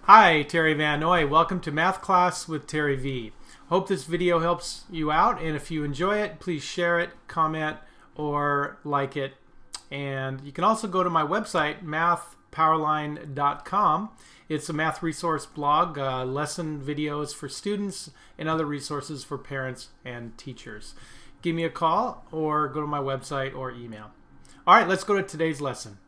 Hi, Terry VanNoy. Welcome to Math Class with Terry V. Hope this video helps you out, and if you enjoy it, please share it, comment, or like it. And you can also go to my website, MathPowerLine.com. It's a math resource blog, lesson videos for students, and other resources for parents and teachers. Give me a call or go to my website or email. All right, let's go to today's lesson.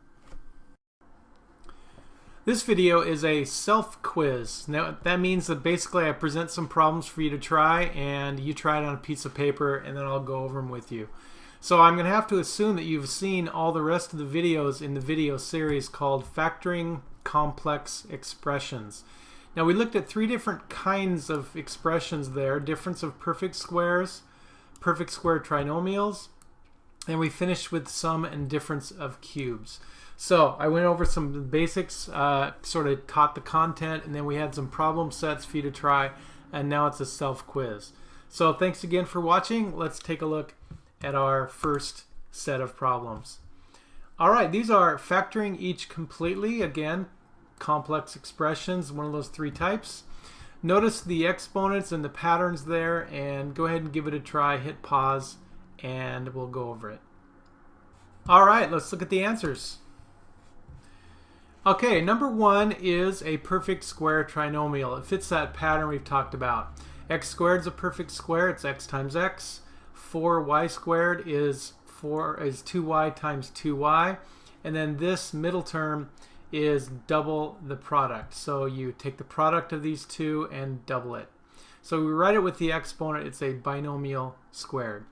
This video is a self-quiz. Now that means that basically I present some problems for you to try, and you try it on a piece of paper, and then I'll go over them with you. So I'm going to have to assume that you've seen all the rest of the videos in the video series called Factoring Complex Expressions. Now we looked at three different kinds of expressions there: difference of perfect squares, perfect square trinomials, and we finished with sum and difference of cubes. So I went over some of the basics, sort of taught the content, and then we had some problem sets for you to try, and now it's a self-quiz. So thanks again for watching. Let's take a look at our first set of problems. All right, these are factoring each completely. Again, complex expressions, one of those three types. Notice the exponents and the patterns there, and go ahead and give it a try. Hit pause, and we'll go over it. All right, let's look at the answers. Okay, number one is a perfect square trinomial. It fits that pattern we've talked about. X squared is a perfect square. It's x times x. 4y squared is 2y times 2y. And then this middle term is double the product. So you take the product of these two and double it. So we write it with the exponent. It's a binomial squared.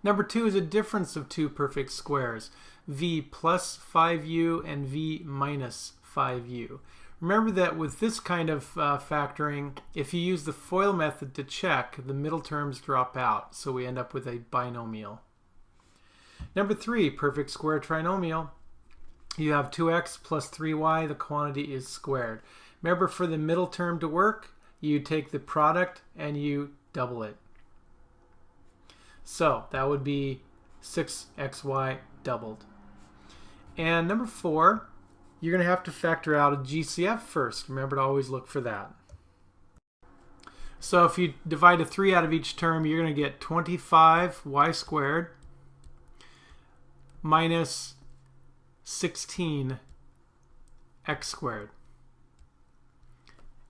Number two is a difference of two perfect squares, v plus 5u and v minus 5u. Remember that with this kind of factoring, if you use the FOIL method to check, the middle terms drop out, so we end up with a binomial. Number three, perfect square trinomial. You have 2x plus 3y, the quantity is squared. Remember, for the middle term to work, you take the product and you double it. So that would be 6xy doubled. And number four, you're going to have to factor out a GCF first. Remember to always look for that. So if you divide a 3 out of each term, you're going to get 25y squared minus 16x squared.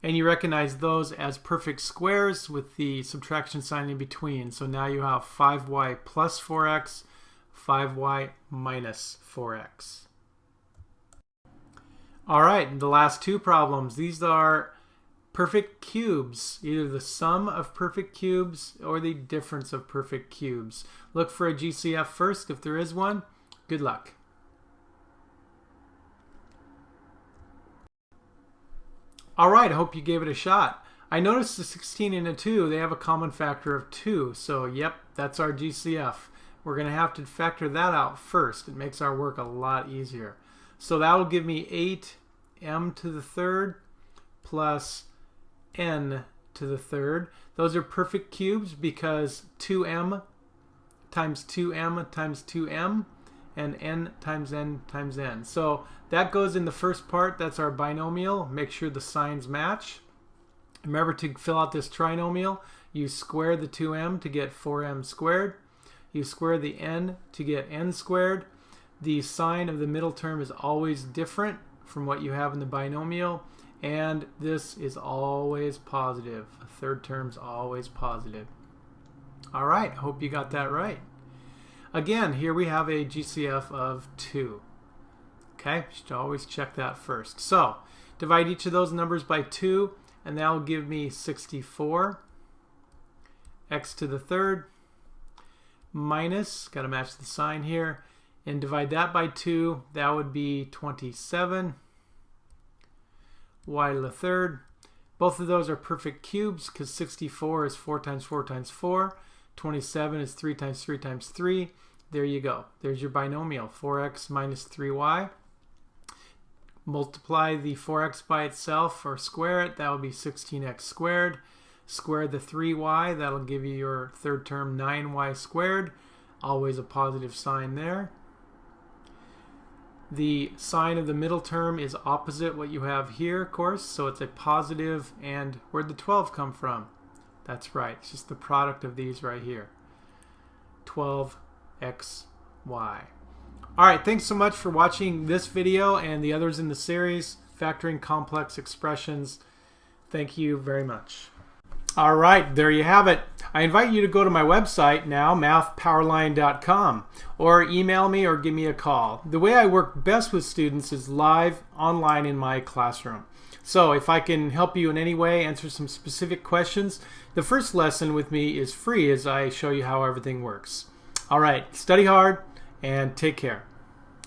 And you recognize those as perfect squares with the subtraction sign in between. So now you have 5y plus 4x, 5y minus 4x. All right, the last two problems. These are perfect cubes, either the sum of perfect cubes or the difference of perfect cubes. Look for a GCF first if there is one. Good luck. All right, I hope you gave it a shot. I noticed the 16 and a 2, they have a common factor of 2. So, yep, that's our GCF. We're going to have to factor that out first. It makes our work a lot easier. So that will give me 8m to the third plus n to the third. Those are perfect cubes because 2m times 2m times 2m and n times n times n. So that goes in the first part. That's our binomial. Make sure the signs match. Remember to fill out this trinomial. You square the 2m to get 4m squared. You square the n to get n squared. The sign of the middle term is always different from what you have in the binomial, and this is always positive. A third term is always positive. All right, hope you got that right. Again, here we have a GCF of 2. Okay, should always check that first. So, divide each of those numbers by 2, and that will give me 64 x to the third minus, got to match the sign here, and divide that by 2, that would be 27 y to the third. Both of those are perfect cubes because 64 is 4 times 4 times 4. 27 is 3 times 3 times 3. There you go. There's your binomial, 4x minus 3y. Multiply the 4x by itself or square it. That will be 16x squared. Square the 3y. That'll give you your third term, 9y squared. Always a positive sign there. The sign of the middle term is opposite what you have here, of course, so it's a positive, and where'd the 12 come from? That's right, it's just the product of these right here. 12xy. Alright, thanks so much for watching this video and the others in the series, Factoring Complex Expressions. Thank you very much. Alright, there you have it. I invite you to go to my website now, MathPowerLine.com, or email me or give me a call. The way I work best with students is live, online in my classroom. So if I can help you in any way, answer some specific questions, the first lesson with me is free as I show you how everything works. Alright, study hard and take care.